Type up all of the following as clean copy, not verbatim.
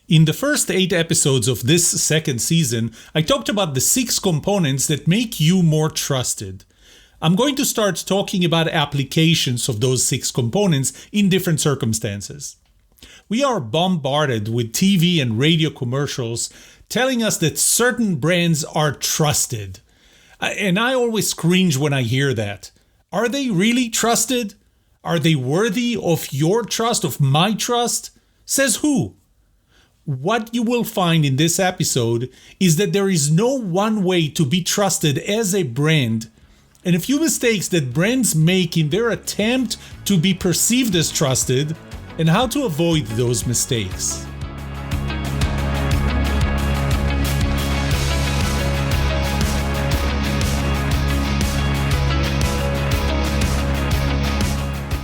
In the first 8 episodes of this second season, I talked about the 6 components that make you more trusted. I'm going to start talking about applications of those 6 components in different circumstances. We are bombarded with TV and radio commercials telling us that certain brands are trusted. And I always cringe when I hear that. Are they really trusted? Are they worthy of your trust, of my trust? Says who? What you will find in this episode is that there is no one way to be trusted as a brand, and a few mistakes that brands make in their attempt to be perceived as trusted, and how to avoid those mistakes.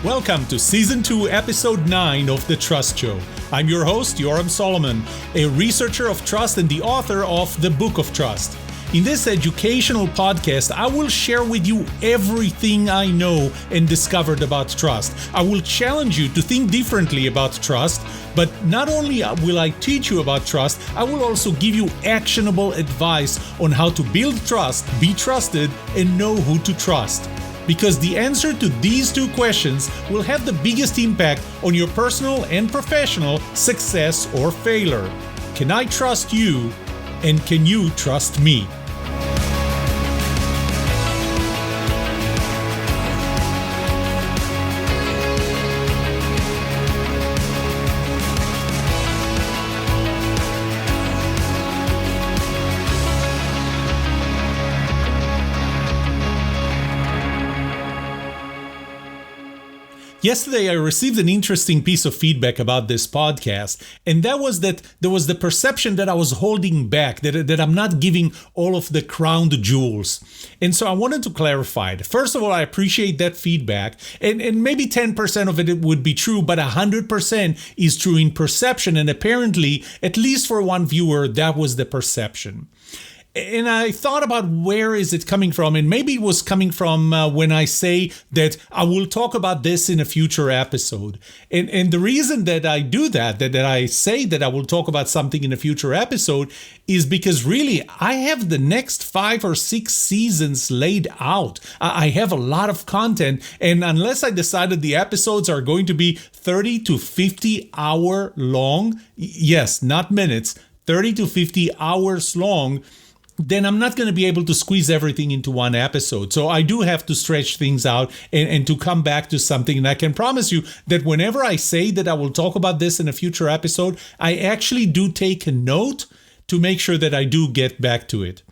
Welcome to Season 2, Episode 9 of The Trust Show. I'm your host, Yoram Solomon, a researcher of trust and the author of The Book of Trust. In this educational podcast, I will share with you everything I know and discovered about trust. I will challenge you to think differently about trust, but not only will I teach you about trust, I will also give you actionable advice on how to build trust, be trusted, and know who to trust. Because the answer to these 2 questions will have the biggest impact on your personal and professional success or failure. Can I trust you? And can you trust me? Yesterday, I received an interesting piece of feedback about this podcast, and that was that there was the perception that I was holding back, that I'm not giving all of the crown jewels. And so I wanted to clarify it. First of all, I appreciate that feedback, and maybe 10% of it would be true, but 100% is true in perception, and apparently, at least for one viewer, that was the perception. And I thought about where is it coming from, and maybe it was coming from when I say that I will talk about this in a future episode. And the reason that I do that I say that I will talk about something in a future episode is because really I have the next 5 or 6 seasons laid out. I have a lot of content, and unless I decided the episodes are going to be 30 to 50 hour long, yes, not minutes, 30 to 50 hours long, then I'm not going to be able to squeeze everything into one episode. So I do have to stretch things out and to come back to something. And I can promise you that whenever I say that I will talk about this in a future episode, I actually do take a note to make sure that I do get back to it.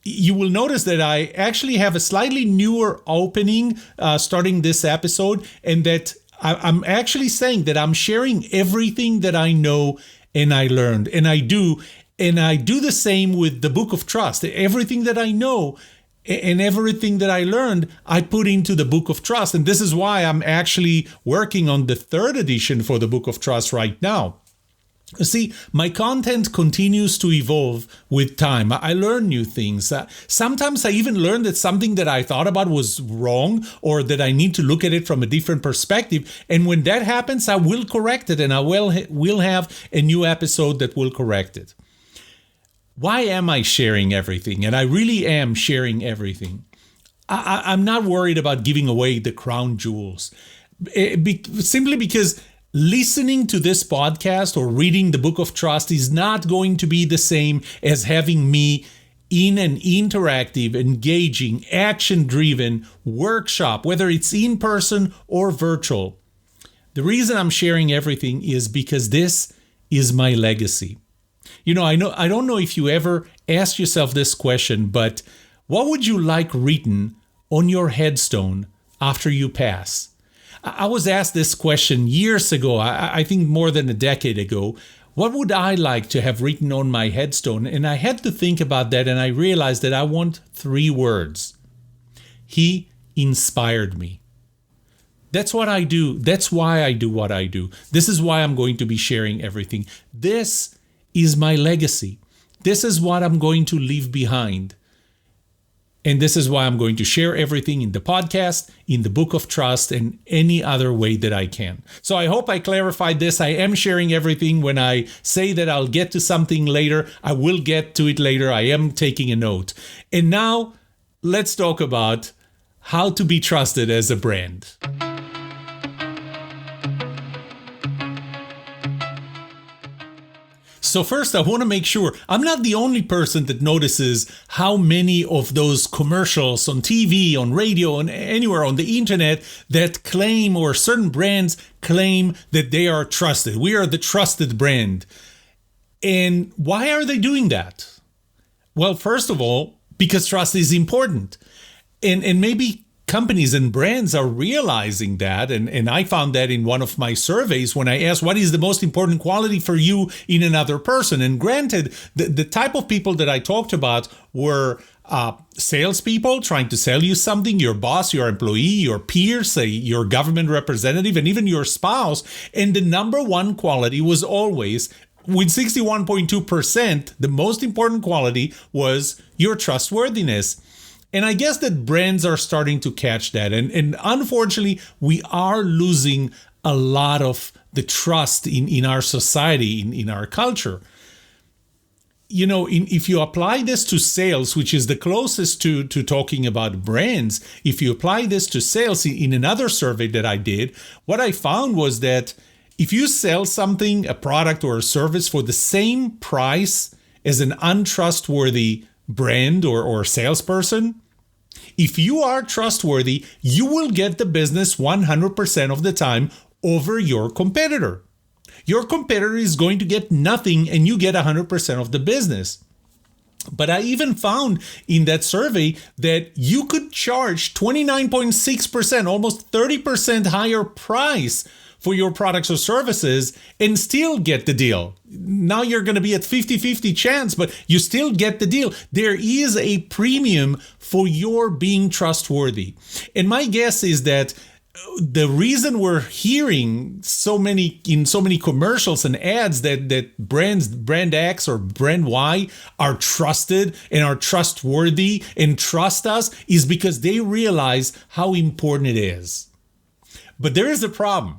You will notice that I actually have a slightly newer opening starting this episode, and that I'm actually saying that I'm sharing everything that I know and I learned, and I do. And I do the same with the Book of Trust. Everything that I know and everything that I learned, I put into the Book of Trust. And this is why I'm actually working on the 3rd edition for the Book of Trust right now. You see, my content continues to evolve with time. I learn new things. Sometimes I even learn that something that I thought about was wrong, or that I need to look at it from a different perspective. And when that happens, I will correct it, and I will have a new episode that will correct it. Why am I sharing everything? And I really am sharing everything. I'm not worried about giving away the crown jewels. Simply because listening to this podcast or reading the Book of Trust is not going to be the same as having me in an interactive, engaging, action-driven workshop, whether it's in person or virtual. The reason I'm sharing everything is because this is my legacy. You know, I don't know if you ever asked yourself this question, but what would you like written on your headstone after you pass? I was asked this question years ago, I think more than a decade ago. What would I like to have written on my headstone? And I had to think about that, and I realized that I want 3 words. He inspired me. That's what I do. That's why I do what I do. This is why I'm going to be sharing everything. This is my legacy. This is what I'm going to leave behind. And this is why I'm going to share everything in the podcast, in the Book of Trust, and any other way that I can. So I hope I clarified this. I am sharing everything. When I say that I'll get to something later, I will get to it later. I am taking a note. And now let's talk about how to be trusted as a brand. So first, I want to make sure I'm not the only person that notices how many of those commercials on TV, on radio, and anywhere on the internet that claim, or certain brands claim, that they are trusted. We are the trusted brand. And why are they doing that? Well, first of all, because trust is important. And maybe companies and brands are realizing that, and I found that in one of my surveys when I asked what is the most important quality for you in another person. And granted, the type of people that I talked about were salespeople trying to sell you something, your boss, your employee, your peer, say your government representative, and even your spouse. And the number one quality was always, with 61.2%, the most important quality was your trustworthiness. And I guess that brands are starting to catch that. And unfortunately, we are losing a lot of the trust in our society, in our culture. You know, if you apply this to sales, which is the closest to talking about brands, if you apply this to sales, in another survey that I did, what I found was that if you sell something, a product or a service, for the same price as an untrustworthy brand or salesperson, if you are trustworthy, you will get the business 100% of the time over your competitor. Your competitor is going to get nothing and you get 100% of the business. But I even found in that survey that you could charge 29.6%, almost 30% higher price for your products or services and still get the deal. Now you're going to be at 50-50 chance, but you still get the deal. There is a premium for your being trustworthy. And my guess is that the reason we're hearing in so many commercials and ads that brand X or brand Y are trusted and are trustworthy and trust us is because they realize how important it is. But there is a problem.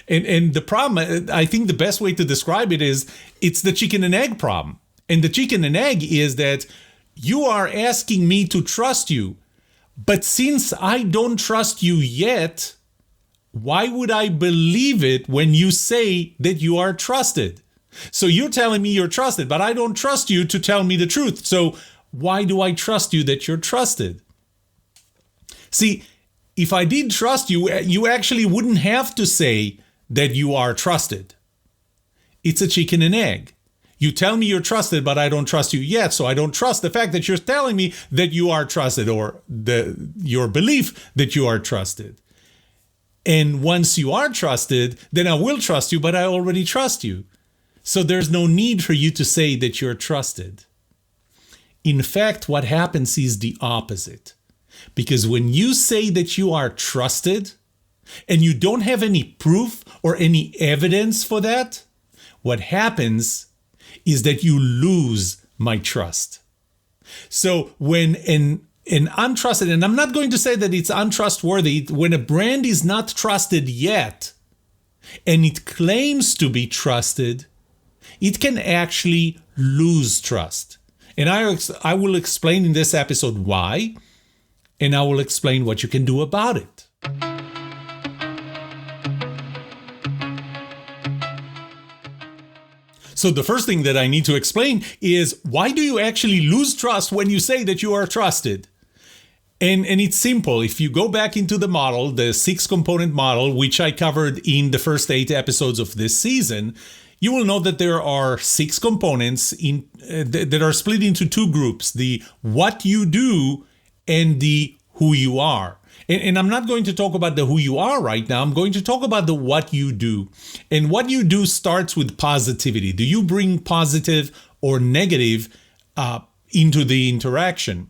And the problem, I think the best way to describe it is, it's the chicken and egg problem. And the chicken and egg is that you are asking me to trust you. But since I don't trust you yet, why would I believe it when you say that you are trusted? So you're telling me you're trusted, but I don't trust you to tell me the truth. So why do I trust you that you're trusted? See, if I did trust you, you actually wouldn't have to say that you are trusted. It's a chicken and egg. You tell me you're trusted, but I don't trust you yet, so I don't trust the fact that you're telling me that you are trusted, or your belief that you are trusted. And once you are trusted, then I will trust you, but I already trust you. So there's no need for you to say that you're trusted. In fact, what happens is the opposite. Because when you say that you are trusted and you don't have any proof or any evidence for that, what happens is that you lose my trust. So when an untrusted, and I'm not going to say that it's untrustworthy, when a brand is not trusted yet and it claims to be trusted, it can actually lose trust. And I will explain in this episode why, and I will explain what you can do about it. So the first thing that I need to explain is, why do you actually lose trust when you say that you are trusted? And it's simple. If you go back into the model, the 6-component model, which I covered in the first 8 episodes of this season, you will know that there are 6 components that are split into 2 groups: the what you do and the who you are. And I'm not going to talk about the who you are right now. I'm going to talk about the what you do. And what you do starts with positivity. Do you bring positive or negative into the interaction?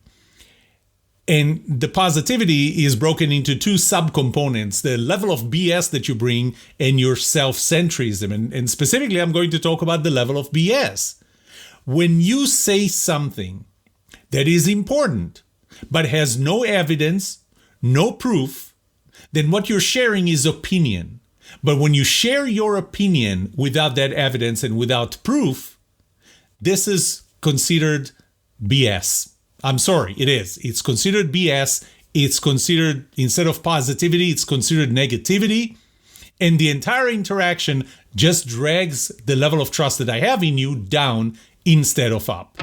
And the positivity is broken into 2 subcomponents: the level of BS that you bring and your self-centrism. And specifically, I'm going to talk about the level of BS. When you say something that is important, but has no evidence, no proof, then what you're sharing is opinion. But when you share your opinion without that evidence and without proof, this is considered BS. I'm sorry, it is. It's considered BS. It's considered, instead of positivity, it's considered negativity. And the entire interaction just drags the level of trust that I have in you down instead of up.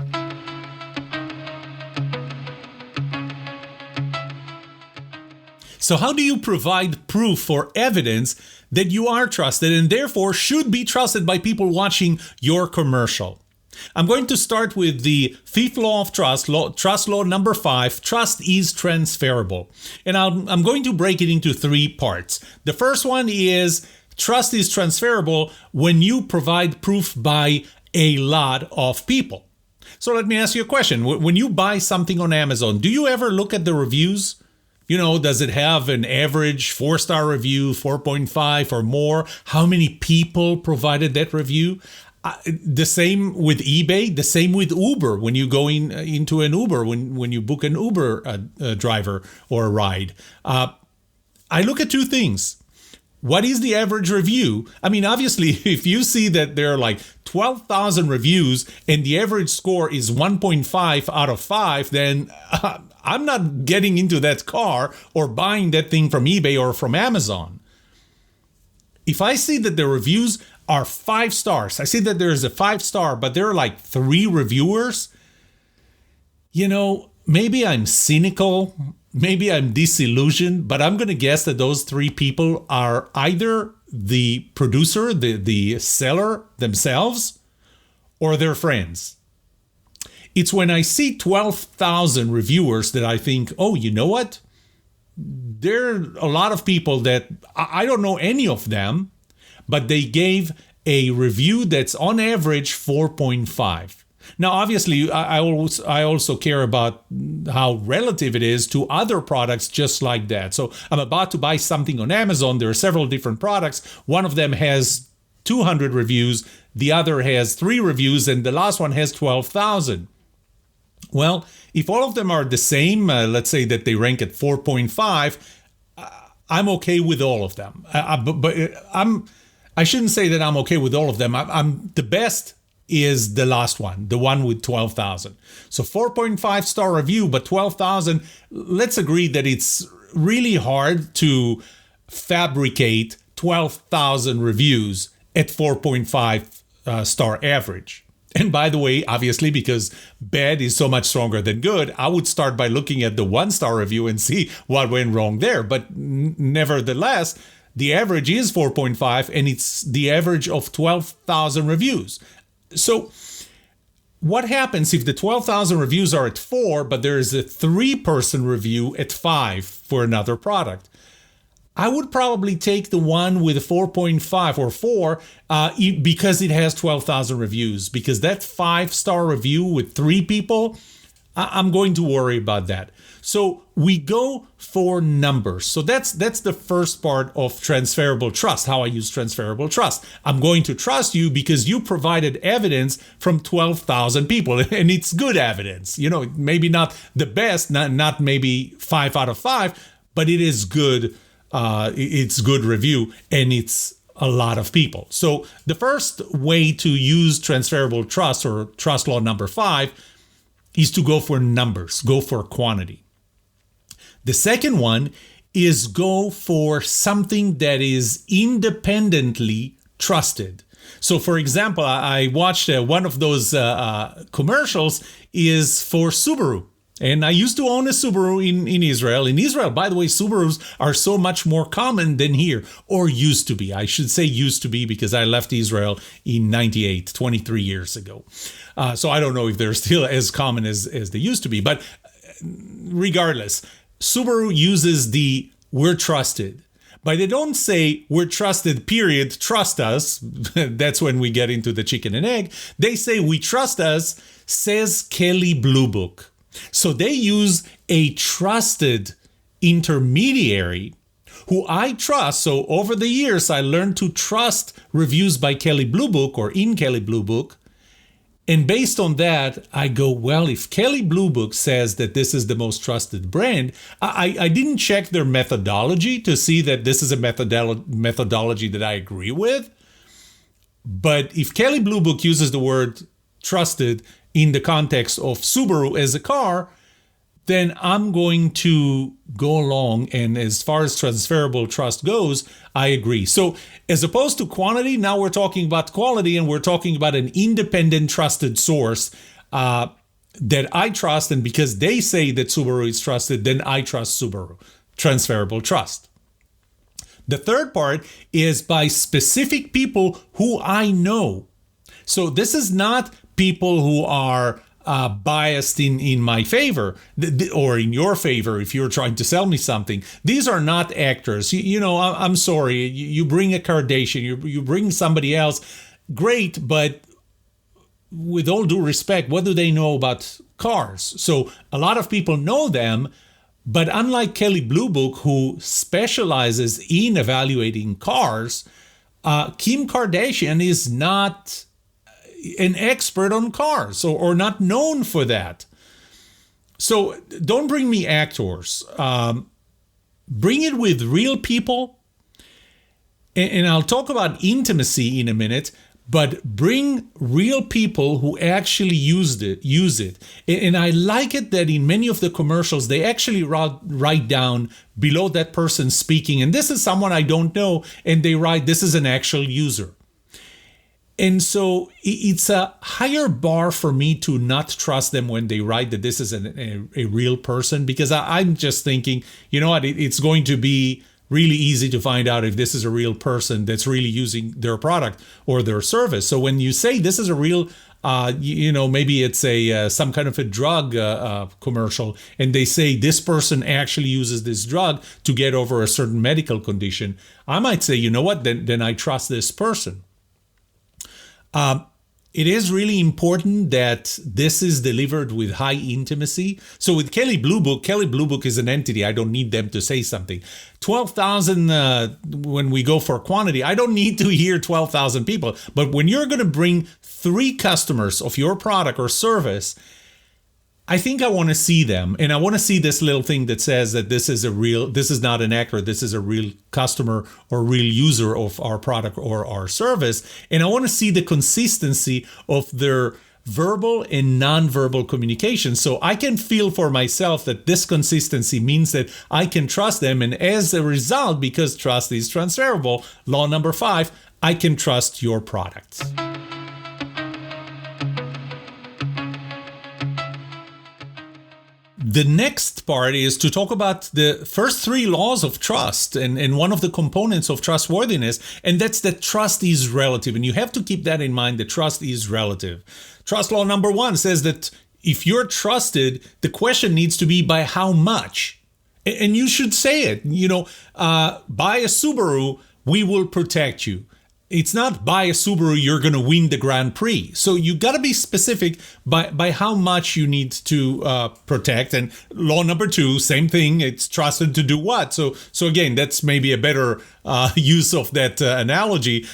So how do you provide proof or evidence that you are trusted and therefore should be trusted by people watching your commercial? I'm going to start with the fifth law of trust law number 5, trust is transferable. And I'm going to break it into 3 parts. The first one is trust is transferable when you provide proof by a lot of people. So let me ask you a question. When you buy something on Amazon, do you ever look at the reviews? You know, does it have an average 4-star review, 4.5 or more? How many people provided that review? The same with eBay, the same with Uber. When you go into an Uber, when you book an Uber driver or a ride, I look at 2 things. What is the average review? I mean, obviously, if you see that there are like 12,000 reviews and the average score is 1.5 out of 5, then I'm not getting into that car or buying that thing from eBay or from Amazon. If I see that the reviews are 5 stars, I see that there is a 5-star, but there are like 3 reviewers, you know, maybe I'm cynical, maybe I'm disillusioned, but I'm going to guess that those 3 people are either the producer, the seller themselves, or their friends. It's when I see 12,000 reviewers that I think, oh, you know what? There are a lot of people that I don't know any of them, but they gave a review that's on average 4.5. Now, obviously, I also care about how relative it is to other products just like that. So I'm about to buy something on Amazon. There are several different products. One of them has 200 reviews. The other has 3 reviews, and the last one has 12,000. Well, if all of them are the same, let's say that they rank at 4.5, I'm okay with all of them. I shouldn't say that I'm okay with all of them. I'm the best is the last one, the one with 12,000. So 4.5 star review, but 12,000. Let's agree that it's really hard to fabricate 12,000 reviews at 4.5 star average. And by the way, obviously, because bad is so much stronger than good, I would start by looking at the 1-star review and see what went wrong there. But nevertheless, the average is 4.5, and it's the average of 12,000 reviews. So what happens if the 12,000 reviews are at 4, but there is a 3-person review at 5 for another product? I would probably take the one with a 4.5 or 4 because it has 12,000 reviews. Because that 5-star review with 3 people, I'm going to worry about that. So we go for numbers. So that's the first part of transferable trust, how I use transferable trust. I'm going to trust you because you provided evidence from 12,000 people, and it's good evidence. You know, maybe not the best, not maybe 5 out of 5, but it is good. It's good review, and it's a lot of people. So the first way to use transferable trust, or trust law number 5, is to go for numbers, go for quantity. The second one is go for something that is independently trusted. So for example, I watched one of those commercials is for Subaru. And I used to own a Subaru in Israel. In Israel, by the way, Subarus are so much more common than here, or used to be. I should say used to be because I left Israel in 98, 23 years ago. So I don't know if they're still as common as they used to be. But regardless, Subaru uses the "we're trusted." But they don't say "we're trusted, period, trust us." That's when we get into the chicken and egg. They say "we trust us, says Kelley Blue Book." So they use a trusted intermediary who I trust. So over the years, I learned to trust reviews by Kelley Blue Book or in Kelley Blue Book. And based on that, I go, well, if Kelley Blue Book says that this is the most trusted brand, I didn't check their methodology to see that this is a methodology that I agree with. But if Kelley Blue Book uses the word trusted in the context of Subaru as a car, then I'm going to go along. And as far as transferable trust goes, I agree. So as opposed to quantity, now we're talking about quality, and we're talking about an independent trusted source that I trust. And because they say that Subaru is trusted, then I trust Subaru. Transferable trust. The third part is by specific people who I know. So this is not people who are biased in my favor or in your favor if you're trying to sell me something. These are not actors. I'm sorry. You bring a Kardashian, you bring somebody else. Great, but with all due respect, what do they know about cars? So a lot of people know them, but unlike Kelley Blue Book, who specializes in evaluating cars, Kim Kardashian is not an expert on cars or not known for that. So don't bring me actors. Bring it with real people. And I'll talk about intimacy in a minute, but bring real people who actually use it. And I like it that in many of the commercials, they actually write down below that person speaking, and this is someone I don't know, and they write, this is an actual user. And so it's a higher bar for me to not trust them when they write that this is a real person, because I'm just thinking, you know what, it's going to be really easy to find out if this is a real person that's really using their product or their service. So when you say this is a real, maybe it's some kind of a drug commercial, and they say this person actually uses this drug to get over a certain medical condition, I might say, you know what, then I trust this person. It is really important that this is delivered with high intimacy. So with Kelley Blue Book is an entity. I don't need them to say something. 12,000, when we go for quantity, I don't need to hear 12,000 people. But when you're going to bring 3 customers of your product or service, I think I want to see them, and I want to see this little thing that says that this is not an actor, this is a real customer or real user of our product or our service. And I want to see the consistency of their verbal and nonverbal communication, so I can feel for myself that this consistency means that I can trust them. And as a result, because trust is transferable, law number 5, I can trust your products. The next part is to talk about the first 3 laws of trust and one of the components of trustworthiness, and that's that trust is relative. And you have to keep that in mind, that trust is relative. Trust law number 1 says that if you're trusted, the question needs to be by how much. And you should say it, buy a Subaru, we will protect you. It's not buy a Subaru, you're going to win the Grand Prix. So you got to be specific by how much you need to protect. And law number 2, same thing. It's trusted to do what? So again, that's maybe a better use of that analogy.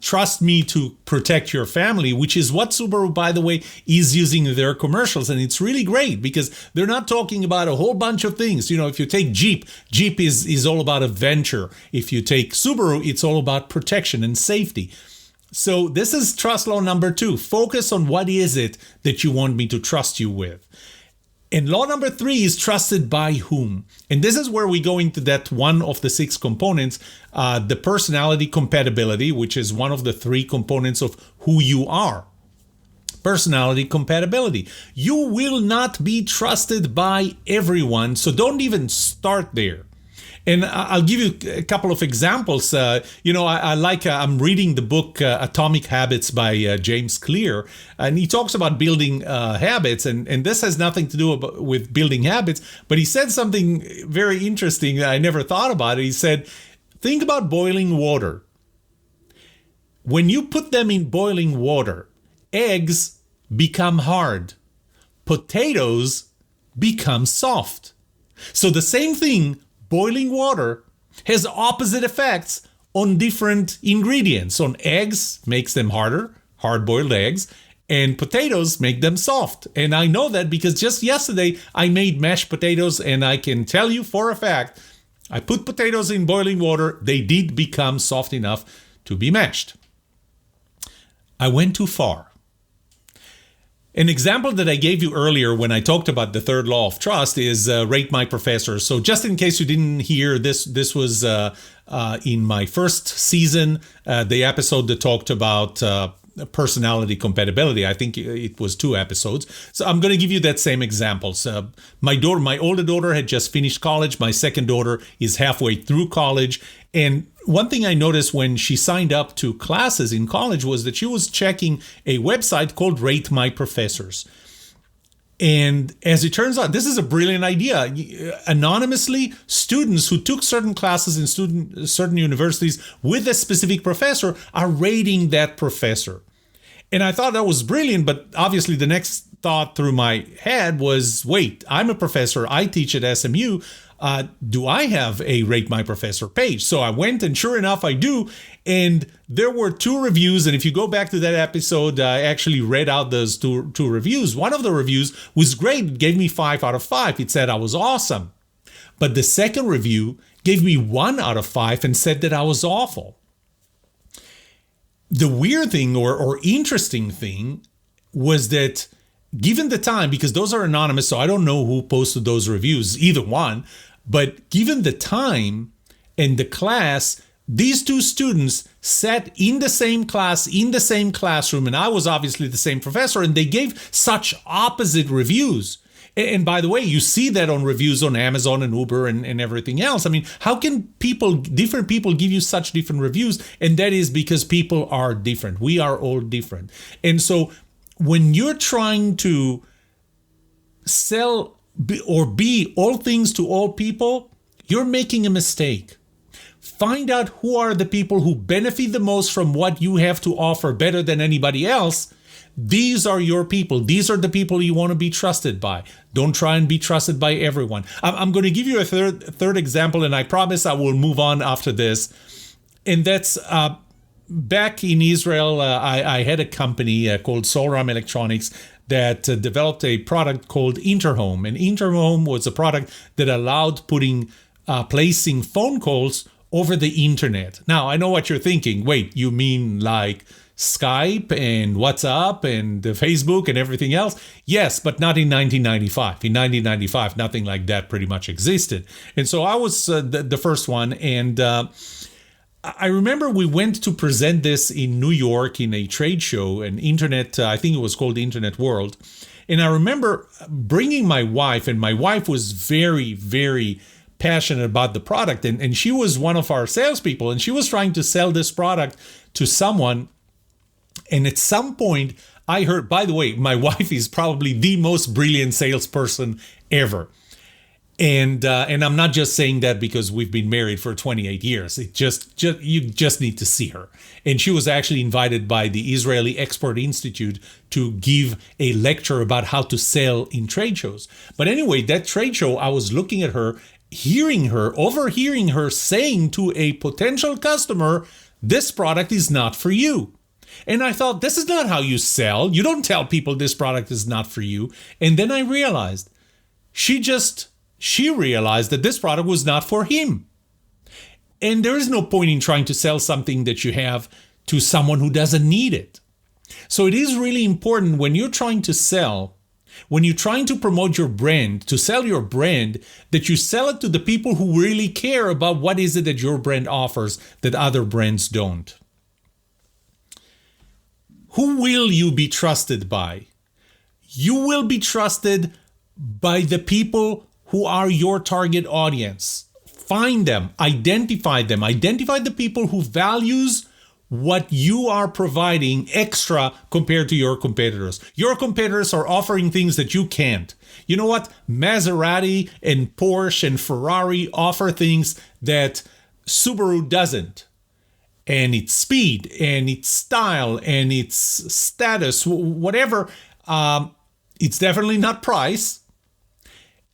Trust me to protect your family, which is what Subaru, by the way, is using in their commercials. And it's really great because they're not talking about a whole bunch of things. If you take Jeep is all about adventure. If you take Subaru, it's all about protection and safety. So this is trust law number 2. Focus on what is it that you want me to trust you with. And law number 3 is trusted by whom. And this is where we go into that one of the 6 components, the personality compatibility, which is one of the 3 components of who you are. Personality compatibility. You will not be trusted by everyone, so don't even start there. And I'll give you a couple of examples. I'm reading the book Atomic Habits by James Clear, and he talks about building habits. And this has nothing to do with building habits, but he said something very interesting that I never thought about it. He said, think about boiling water. When you put them in boiling water, eggs become hard. Potatoes become soft. So the same thing, boiling water has opposite effects on different ingredients. On eggs, makes them harder, hard-boiled eggs, And potatoes make them soft. And I know that because just yesterday I made mashed potatoes, and I can tell you for a fact, I put potatoes in boiling water. They did become soft enough to be mashed. I went too far. An example that I gave you earlier when I talked about the third law of trust is rate my professor. So just in case you didn't hear, this was in my first season, the episode that talked about personality compatibility. I think it was 2 episodes. So I'm going to give you that same example. So my older daughter had just finished college. My second daughter is halfway through college. And one thing I noticed when she signed up to classes in college was that she was checking a website called Rate My Professors. And as it turns out, this is a brilliant idea. Anonymously, students who took certain classes in certain universities with a specific professor are rating that professor. And I thought that was brilliant, but obviously the next thought through my head was, wait, I'm a professor, I teach at SMU. Do I have a Rate My Professor page? So I went, and sure enough, I do. And there were 2 reviews. And if you go back to that episode, I actually read out those two reviews. One of the reviews was great. It gave me 5 out of 5. It said I was awesome. But the second review gave me 1 out of 5 and said that I was awful. The weird thing or interesting thing was that given the time, because those are anonymous, so I don't know who posted those reviews, either one, but given the time and the class, these 2 students sat in the same class, in the same classroom, and I was obviously the same professor, and they gave such opposite reviews. And by the way, you see that on reviews on Amazon and Uber and everything else. I mean, how can different people give you such different reviews? And that is because people are different. We are all different. And so when you're trying to sell or be all things to all people, you're making a mistake. Find out who are the people who benefit the most from what you have to offer better than anybody else. These are your people. These are the people you want to be trusted by. Don't try and be trusted by everyone. I'm going to give you a third example, and I promise I will move on after this. And that's back in Israel, I had a company called Solram Electronics that developed a product called Interhome. And Interhome was a product that allowed placing phone calls over the internet. Now, I know what you're thinking. Wait, you mean like Skype and WhatsApp and Facebook and everything else? Yes, but not in 1995. In 1995, nothing like that pretty much existed. And so I was the first one. And I remember we went to present this in New York in a trade show, an internet, I think it was called Internet World. And I remember bringing my wife, and my wife was very, very passionate about the product. And she was one of our salespeople, and she was trying to sell this product to someone. And at some point, I heard, by the way, my wife is probably the most brilliant salesperson ever. And I'm not just saying that because we've been married for 28 years. You just need to see her. And she was actually invited by the Israeli Export Institute to give a lecture about how to sell in trade shows. But anyway, that trade show, I was looking at her, overhearing her saying to a potential customer, "This product is not for you." And I thought, this is not how you sell. You don't tell people this product is not for you. And then I realized she realized that this product was not for him. And there is no point in trying to sell something that you have to someone who doesn't need it. So it is really important when you're trying to sell, when you're trying to promote your brand, to sell your brand, that you sell it to the people who really care about what is it that your brand offers that other brands don't. Who will you be trusted by? You will be trusted by the people who are your target audience. Find them, identify the people who values what you are providing extra compared to your competitors. Your competitors are offering things that you can't. You know what? Maserati and Porsche and Ferrari offer things that Subaru doesn't. And its speed and its style and its status, whatever, it's definitely not price.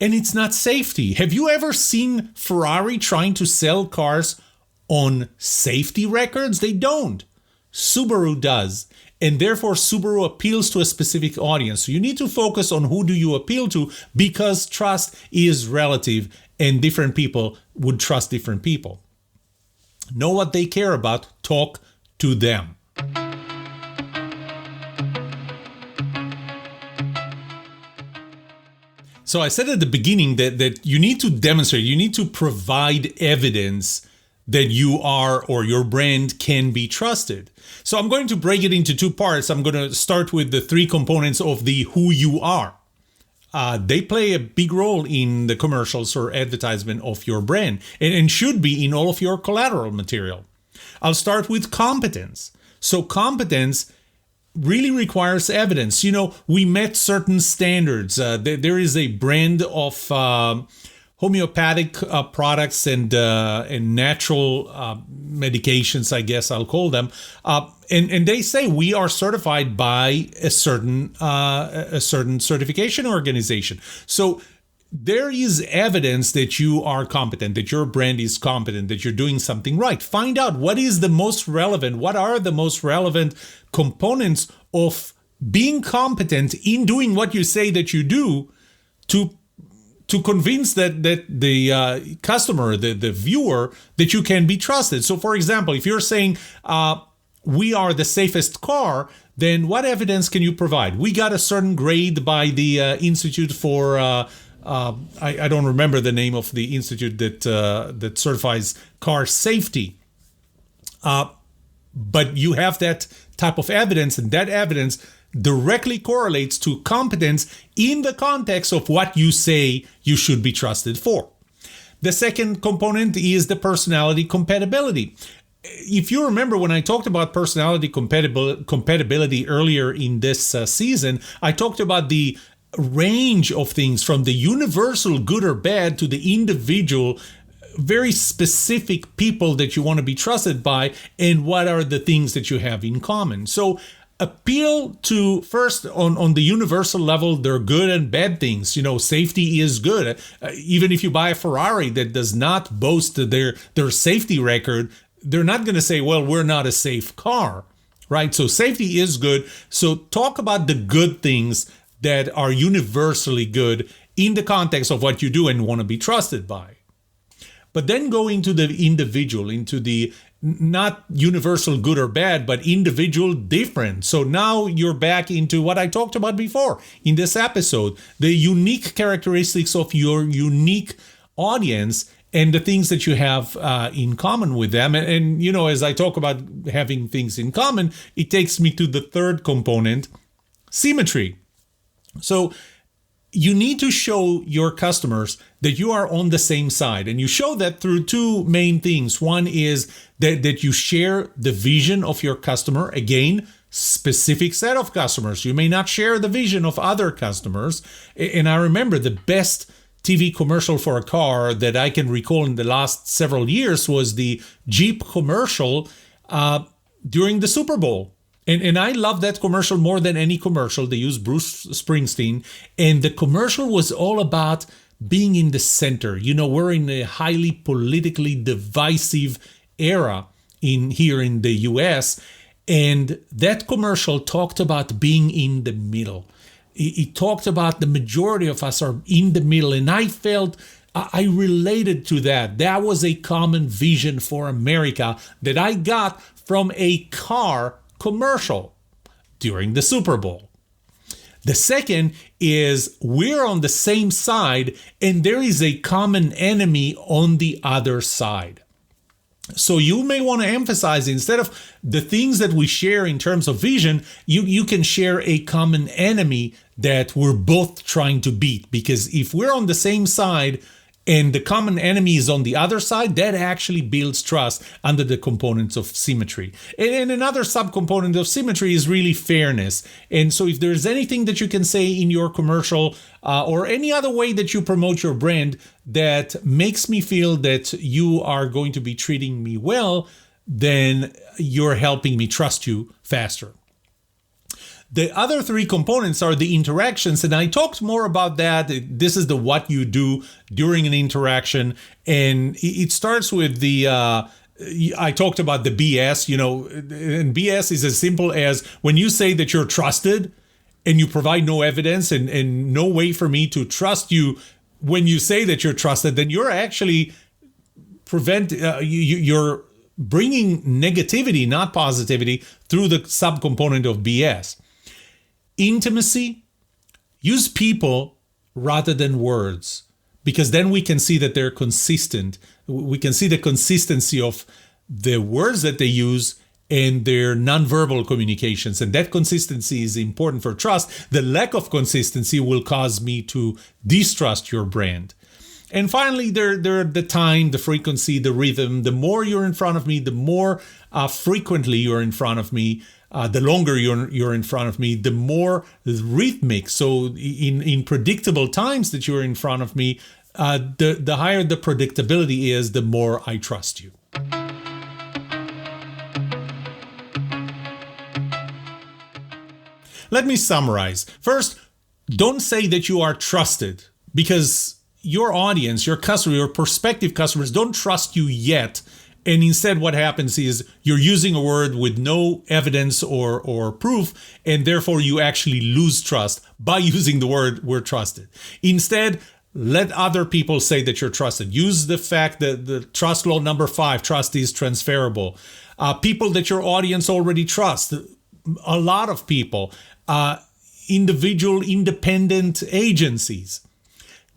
And it's not safety. Have you ever seen Ferrari trying to sell cars on safety records? They don't. Subaru does. And therefore, Subaru appeals to a specific audience. So you need to focus on who do you appeal to, because trust is relative and different people would trust different people. Know what they care about. Talk to them. So I said at the beginning that you need to demonstrate, you need to provide evidence that you are or your brand can be trusted. So I'm going to break it into two parts. I'm going to start with the three components of the who you are. They play a big role in the commercials or advertisement of your brand and should be in all of your collateral material. I'll start with competence. So competence really requires evidence. You know, we met certain standards. There is a brand of homeopathic products and natural medications, I guess I'll call them. And they say we are certified by a certain certification organization. So there is evidence that you are competent, that your brand is competent, that you're doing something right. Find out what is the most relevant, what are the most relevant components of being competent in doing what you say that you do to convince that the customer, the viewer, that you can be trusted. So for example, if you're saying, we are the safest car, then what evidence can you provide? We got a certain grade by the Institute for, I don't remember the name of the institute that certifies car safety. But you have that type of evidence, and that evidence directly correlates to competence in the context of what you say you should be trusted for. The second component is the personality compatibility. If you remember when I talked about personality compatibility earlier in this season, I talked about the range of things from the universal good or bad to the individual very specific people that you want to be trusted by, and what are the things that you have in common. So appeal to, first, on the universal level, there are good and bad things. You know, safety is good. Even if you buy a Ferrari that does not boast their safety record, they're not going to say, well, we're not a safe car, right? So safety is good. So talk about the good things that are universally good in the context of what you do and want to be trusted by. But then go into the individual, into the not universal good or bad, but individual different. So now you're back into what I talked about before in this episode, the unique characteristics of your unique audience and the things that you have in common with them. And, you know, as I talk about having things in common, it takes me to the third component, symmetry. So you need to show your customers that you are on the same side. And you show that through two main things. One is that you share the vision of your customer. Again, specific set of customers. You may not share the vision of other customers. And I remember the best TV commercial for a car that I can recall in the last several years was the Jeep commercial during the Super Bowl. And I love that commercial more than any commercial. They use Bruce Springsteen. And the commercial was all about being in the center. You know, we're in a highly politically divisive era here in the US. And that commercial talked about being in the middle. It talked about the majority of us are in the middle. And I felt I related to that. That was a common vision for America that I got from a car commercial during the Super Bowl. The second is we're on the same side and there is a common enemy on the other side. So you may want to emphasize, instead of the things that we share in terms of vision, you can share a common enemy that we're both trying to beat. Because if we're on the same side and the common enemy is on the other side, that actually builds trust under the components of symmetry. And another subcomponent of symmetry is really fairness. And so if there's anything that you can say in your commercial or any other way that you promote your brand that makes me feel that you are going to be treating me well, then you're helping me trust you faster. The other three components are the interactions, and I talked more about that. This is the what you do during an interaction, and it starts with the I talked about the BS, and BS is as simple as when you say that you're trusted and you provide no evidence and no way for me to trust you. When you say that you're trusted, then you're actually you're bringing negativity, not positivity, through the subcomponent of BS. Intimacy, use people rather than words, because then we can see that they're consistent. We can see the consistency of the words that they use and their nonverbal communications. And that consistency is important for trust. The lack of consistency will cause me to distrust your brand. And finally, they're the time, the frequency, the rhythm. The more you're in front of me, the more frequently you're in front of me, the longer you're in front of me, the more rhythmic. So in predictable times that you're in front of me, the higher the predictability is, the more I trust you. Let me summarize. First, don't say that you are trusted, because your audience, your customer, your prospective customers don't trust you yet. And instead what happens is you're using a word with no evidence or proof, and therefore you actually lose trust by using the word "we're trusted." Instead, let other people say that you're trusted. Use the fact that the trust law number 5, trust is transferable. People that your audience already trusts, a lot of people, individual independent agencies.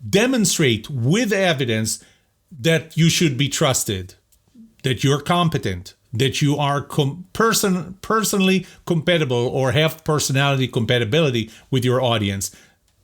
Demonstrate with evidence that you should be trusted, that you're competent, that you are personally compatible or have personality compatibility with your audience.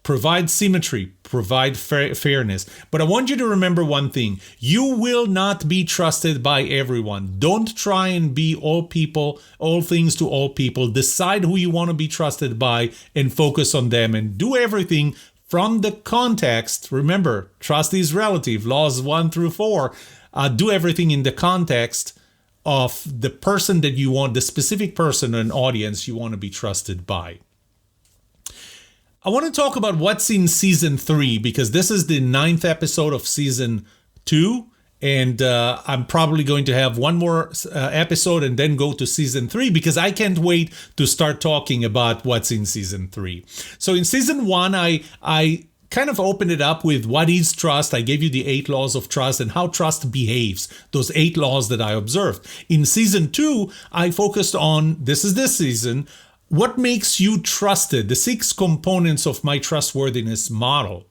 Provide symmetry, provide fairness. But I want you to remember one thing. You will not be trusted by everyone. Don't try and be all people, all things to all people. Decide who you want to be trusted by and focus on them, and do everything from the context. Remember, trust is relative, laws 1 through 4. Do everything in the context of the person that you want, the specific person and audience you want to be trusted by. I want to talk about what's in season 3, because this is the 9th episode of season 2. And I'm probably going to have one more episode and then go to season 3, because I can't wait to start talking about what's in season 3. So in season 1, I kind of opened it up with what is trust. I gave you the 8 laws of trust and how trust behaves, those 8 laws that I observed. In season 2, I focused on, this season, what makes you trusted, the 6 components of my trustworthiness model.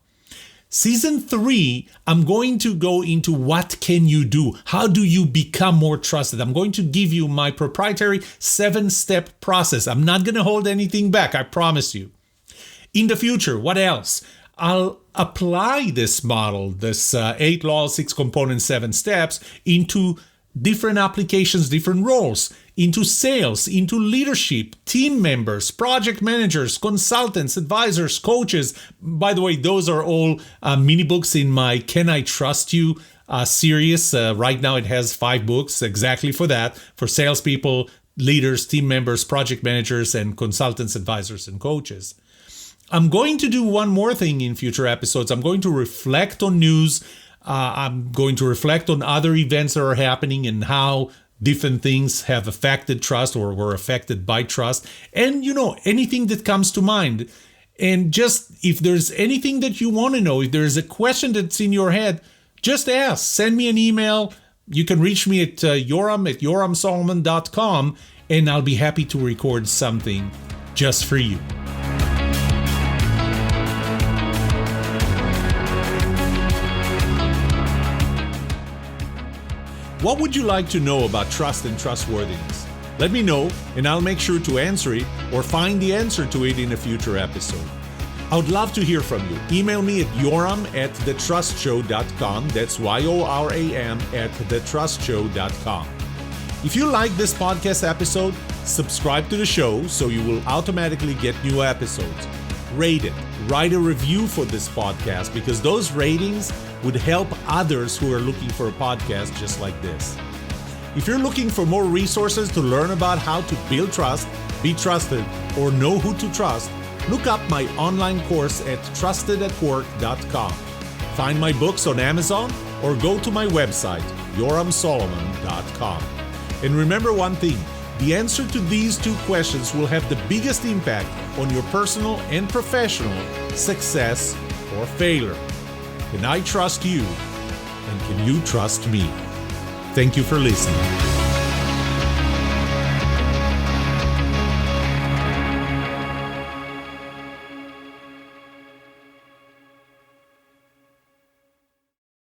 Season 3, I'm going to go into what can you do? How do you become more trusted? I'm going to give you my proprietary 7-step process. I'm not going to hold anything back, I promise you. In the future, what else? I'll apply this model, this 8 laws, 6 components, 7 steps, into different applications, different roles, into sales, into leadership, team members, project managers, consultants, advisors, coaches. By the way, those are all mini books in my Can I Trust You series. Right now it has 5 books exactly for that, for salespeople, leaders, team members, project managers, and consultants, advisors, and coaches. I'm going to do one more thing in future episodes. I'm going to reflect on news. I'm going to reflect on other events that are happening and how different things have affected trust or were affected by trust. And, anything that comes to mind. And just if there's anything that you want to know, if there's a question that's in your head, just ask. Send me an email. You can reach me at yoram@yoramsolomon.com, and I'll be happy to record something just for you. What would you like to know about trust and trustworthiness? Let me know, and I'll make sure to answer it or find the answer to it in a future episode. I would love to hear from you. Email me at yoram@thetrustshow.com. That's yoram@thetrustshow.com. If you like this podcast episode, subscribe to the show so you will automatically get new episodes. Rate it. Write a review for this podcast, because those ratings would help others who are looking for a podcast just like this. If you're looking for more resources to learn about how to build trust, be trusted, or know who to trust, look up my online course at trustedatwork.com. Find my books on Amazon or go to my website, yoramsolomon.com. And remember one thing, the answer to these two questions will have the biggest impact on your personal and professional success or failure. Can I trust you? And can you trust me? Thank you for listening.